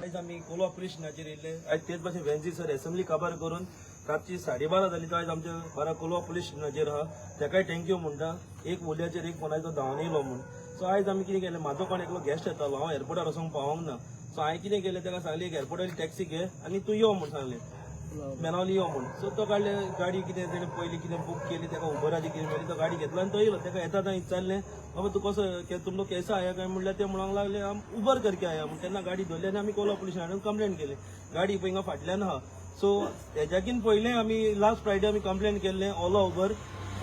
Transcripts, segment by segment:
आज आम्ही कोलवा पोलीस स्टेशनाचेर येयले. आज तेच भाशेन वेन्सी सर असेंब्ली काबार करून रातची 12:30 जाली तो आज आमच्या बारा कोलवा पोलीस स्टेशनाचेर आहा. ताकाय थँक्यू म्हणटा. एक बोलयाचेर एक फोनाचेर धांवन येयलो म्हूण. सो आज आमी कितें केलें, म्हाजो कोण एकलो गेस्ट येतालो, हांव एअरपोर्टार वचोंक पावोंक ना. सो हांवें कितें केलें, ताका सांगलें एक एअरपोर्टार टॅक्सी घे आनी तूं यो म्हूण सांगलें, मेनावली यो म्हूण. सो तो काडले गाडी कितें तेणें पयलीं कितें बूक केली, ताका उबराची कितें मेळ्ळी, तो गाडी घेतलो आनी तो येयलो. ताका येता थंय विचारलें, बाबा तूं कसो तुम लोग कैसा आया काय म्हणल्यार ते म्हणूंक लागले हम उबर करके आया म्हूण. तेन्ना गाडी धरली आनी आमी कोलवा पुलीस स्टेशनार कंप्लेंट केली. गाडी पळय हिंगा फाटल्यान आहा. सो हेज्याकीन पयलें आमी लास्ट फ्रायडे आमी कंप्लेंट केल्लें ओला उबर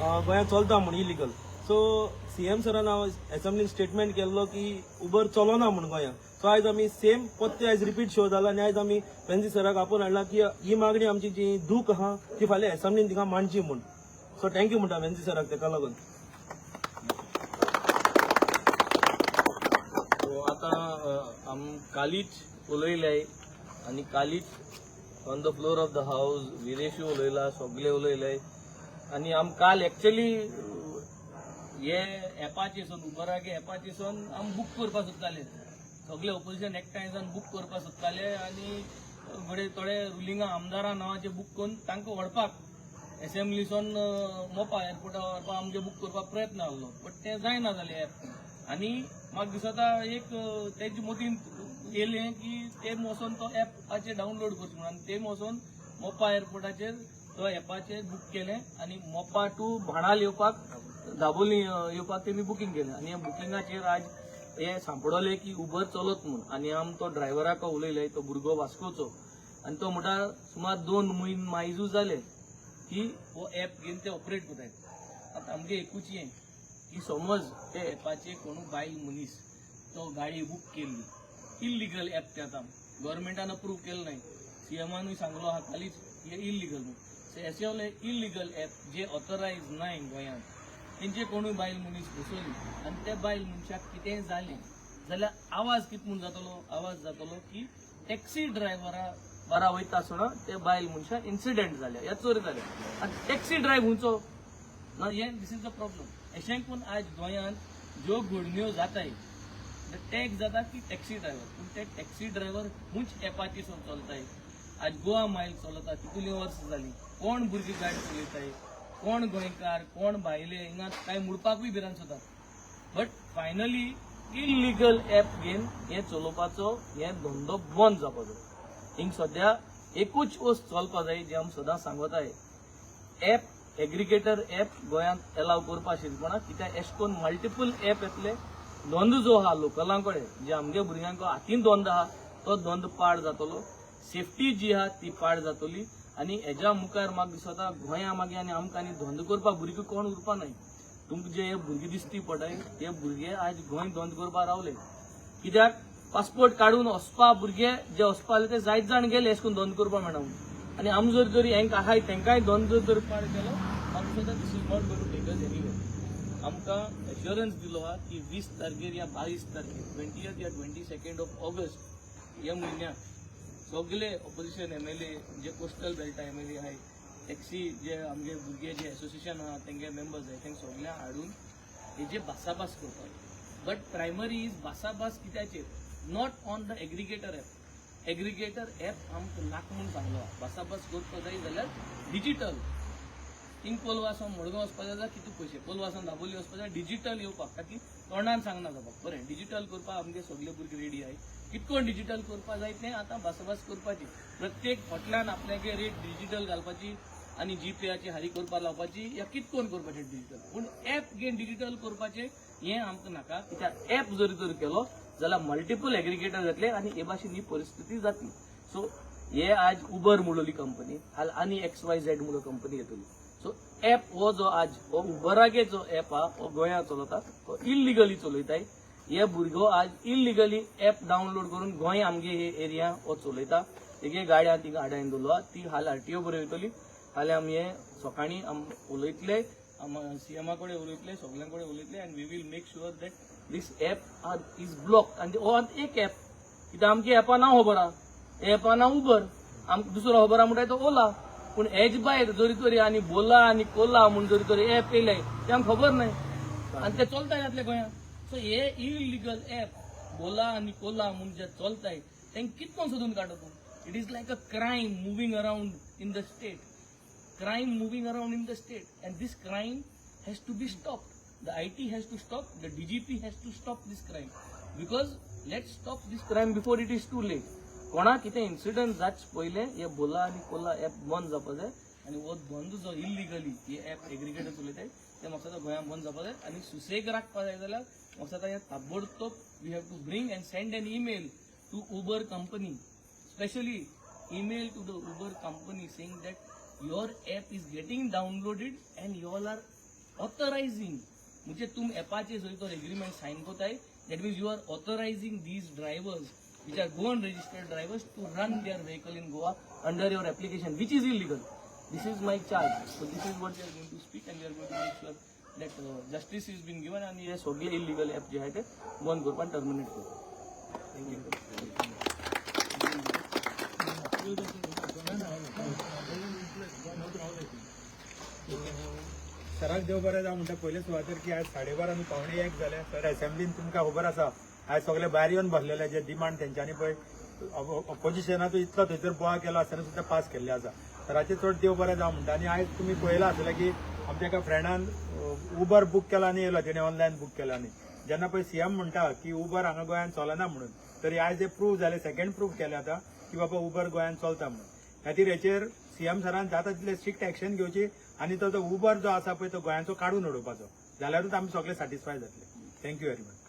गोंयांत चलता म्हूण इलिगल. सो सीएम सरान हांव असेंब्लीन स्टेटमेंट केल्लो की उबर चलोना म्हूण गोंयांत. सो आयज आमी सेम पत्ते आयज रिपीट शो जाला आनी आयज आमी वेन्सी सराक आपोवन हाडला की ही मागणी आमची जी दूख आहा ती फाल्यां असेंब्लीन तिका मांडची म्हूण. सो थँक्यू म्हणटा वेन्सी सराक ताका लागून. आता कालीच उलयले आणि कालीच on the floor of the house विरेशू उलयला, सगळे उलयले. आणि काल एक्चुअली हे एपाचेसून उबरागे एपाचेसून बुक करपा सोदताले. सगळे ऑपोजिशन एकठांय जावन बुक करपा सोदताले आनी थोडे रुलिंगा आमदारा नांवाचे बुक करून तांकां व्हरपाक असेंब्लीसून मोपा एअरपोर्टार व्हरपाक आमचे बुक करपाक प्रयत्न आहलो. बट तें जायना जालें एप. आनी म्हाका दिसता एक तेजे मतीन येयलें की तेम वचोन तो एपाचेर डावनलोड करचें म्हणून. आनी तेम वचोन मोपा एअरपोर्टाचेर तो एपाचेर बुक केलें आनी मोपा टू भाणाल येवपाक दाबोली येवपाक तेमी बुकींग केलें. आनी ह्या बुकिंगाचेर आज हे सांपडले की उबर चलत म्हणून. आनी आम तो ड्रायव्हराक उलयले, तो भुरगो वास्कोचो. आनी तो म्हणटा सुमार 2 म्हयने मायजू जाले की हो एप घेवन ते ऑपरेट करताय. आतां आमगे एकूच हें की समज ते एपाचे कोण बायल मनीस तो गाडी बुक केल्ली, इल्लिगल एप ते आतां गव्हर्मेंटान अप्रूव केलं नाही, सीएमानूय सांगलो आहा कालीच हे इल्लिगल म्हणून. सो अशे वाले इल्लिगल एप जे ऑथरायज नाय गोंयांत तेंचे कोणूय बायल मनीस बसवली आनी त्या बायल मनशाक कितेंय जालें जाल्यार आवाज कितें म्हूण जातलो, आवाज जातलो की टॅक्सी ड्रायव्हरा बरा वयता आसतना ते बायल मनशाक इन्सिडेंट जाल्या या चोरी जाल्या आनी टॅक्सी ड्रायव्ह हुंचो ना. हे दिस इज द प्रॉब्लम. अशें करून आज गोंयांत ज्यो घडण्यो जाताय टॅक्स जाता की टॅक्सी ड्रायव्हर. पूण ते टॅक्सी ड्रायव्हर खूंच एपाचेर चलताय. आज गोवा मायल चलता कितली वर्स जाली. कोण भुरगीं गाडी चलयताय, कोण गोंयकार, कोण भायले हिंगा कांय मुडपाकूय भिरांत सुद्दां. बट फायनली इल्लिगल एप घेवन हे चलोवपाचो हे धंदो बंद जावपाचो. हिंग सद्या एकूच वस्त चलपा जाय जे आमी सदां सांगताय. एप एग्रिगेटर एप गोंयांत एलाव करपा शिरपणा कित्याक अशें करून मल्टिपल एप येतले. धंदो जो आहा लोकलां कडेन जे आमगे भुरग्यांक हातीन धंदो आहा तो धंदो पाड जातलो. सेफ्टी जी आहा ती पाड जातली. आनी हेज्या मुखार म्हाका दिसता गोंया मागीर आनी आमकां आनी धंदो करपाक भुरगीं कोण उरपा नाय. तुमकां जे भुरगीं दिसती पडटाय ते भुरगे आज गोंय धंदो करपाक रावले. कित्याक पासपोर्ट काडून वचपा भुरगे जे वचपा ते जायत जाण गेले अशें करून धंदो करपाक मेळना म्हणून. आनी आमी जर हेंकां आहाय तेंकाय धंदो जर पाड केलो म्हाका दिसता this is not going to take us anyway. आमकां एश्युरन्स दिलो आहा की 20 तारखेर या 22 तारखेर 20th या 22nd ऑफ ऑगस्ट ह्या म्हयन्याक सगळे ऑपोजिशन एमएलए जे कोस्टल बेल्टा एमएलए आहाय, टॅक्सी जे आमगे भुरगे जे एसोसिएशन आहा तेंगे मेंबर्स आहाय तेंक सगळ्यांक हाडून हेजे भासाभास करपाक. बट प्रायमरी इज भासाभास कित्याचेर, not on the aggregator app. Aggregator app आमकां नाका म्हूण सांगलो. भासाभास करपा जाय जाल्यार डिजिटल. थिंग कोलवासान मडगांव वचपा जाय जाल्यार कितू पयशे, कोलवासान दाबोली वचपा जाल्यार डिजिटल येवपाक ताकी तोंडान सांगना जावपाक. बरें डिजिटल करपाक आमगे सगळे भुरगे रेडी आहाय. कितकोन डिजिटल करपा जाय तें आतां भासाभास करपाची. प्रत्येक हॉटेलान आपल्यागे रेट डिजिटल घालपाची आनी जीपेची हारी करपाक लावपाची या कितकोन करपाचें डिजिटल. पूण एप घेवन डिजिटल करपाचें हें आमकां नाका. कित्याक एप जरी तर केलो जाल्यार मल्टिपल एग्रिगेटर जातले आनी हे भाशेन ही परिस्थिती जातली. सो हे आज उबर म्हणली कंपनी आनी XYZ म्हणून कंपनी येतली. सो एप हो जो आज हो उबरागे जो एप आहा हो गोंयांत चलता तो इल्लिगली चलयताय. हे भुरगो आज इल्लिगली एप डावनलोड करून गोंय आमगे हे एरिया हो चलयता. तेगे गाड्या ती गाड्यान दवरला ती हाल RTO बरयतली. फाल्यां आमी हे सकाळी उलयतले सीएमा कडेन उलयतले, सगळ्यां कडेन उलयतले आनी we will make sure that this app is block. आनी हो एक एप कित्याक आमगे एपा नांव खबर आहा. एपा नांव उबर, आमकां दुसरो खबर आहा म्हणटा तो ओला. पूण हेज भायर जरी तरी आनी बोला आनी कोला म्हूण जरी तरी एप येयले ते आमकां खबर नाय आनी ते चलताय जातले गोंयांत. सो हे इल्लिगल एप बोला आनी कोला म्हूण जे चलताय तांकां कितको सोदून काडो तूं. It is like a crime moving around in the state. Crime moving around in the state, and this crime has to be stopped. The IT has to stop, the DGP has to stop this crime, because let's stop this crime before it is too late. कोणा कितें incident जाच पयले हे बोला आनी Cola app बंद जावपा जाय, आनी हो बंद जो इल्लिगली हे ऍप एग्रिगेटर चलयताय ते म्हाका दिसता गोंयांत बंद जावपा जाय. आनी सुसेग राखपा जाय जाल्यार म्हाका दिसता हे ताबडतोब we have to bring and send an email to Uber company, specially email to the Uber company saying that your app is getting downloaded and you all are authorizing. मुझे तुम एपाचे जो तो एग्रीमेंट साइन कोता है, that means you are authorizing these drivers which are Goan registered drivers to run their vehicle in Goa under your application, which is illegal. This is my charge. So this is what we are going to speak, and we are going to make sure that justice is being given and ये सगळे illegal app जे आहे ते बंद करपान terminate करतो. Thank you. सराक देव बरें जावं म्हणटा पयले सुवातेर की आज 12:30 आनी 1:45 जाले. सर असेंब्लीन तुमकां खबर आसा आज सगळे भायर येवन बसलेले जे डिमांड तेंच्यांनी पळय ऑपोजिशनाचो इतलो थंयसर बोवा केलो आसतना सुद्दां पास केल्ले आसा. सराचें चड देव बरें जावं म्हणटा. आनी आयज तुमी पळयलां आसलें की आमच्या एका फ्रेंडान उबर बूक केला आनी येयलो, तेणें ऑनलायन बूक केला आनी जेन्ना पळय सीएम म्हणटा की उबर हांगा गोंयांत चलना म्हणून, तरी आयज हे प्रूव जालें, सेकंड प्रूव केलें आतां की बाबा उबर गोंयांत चलता म्हणून. खातीर हेचेर सीएम सरान जाता तितले स्ट्रिक्ट एक्शन घेवची आनी तो उबर जो आसा पळय तो गोंयांचो काडून उडोवपाचो, जाल्यारूच आमी सगळे सॅटिस्फाय जातले. Thank you very much.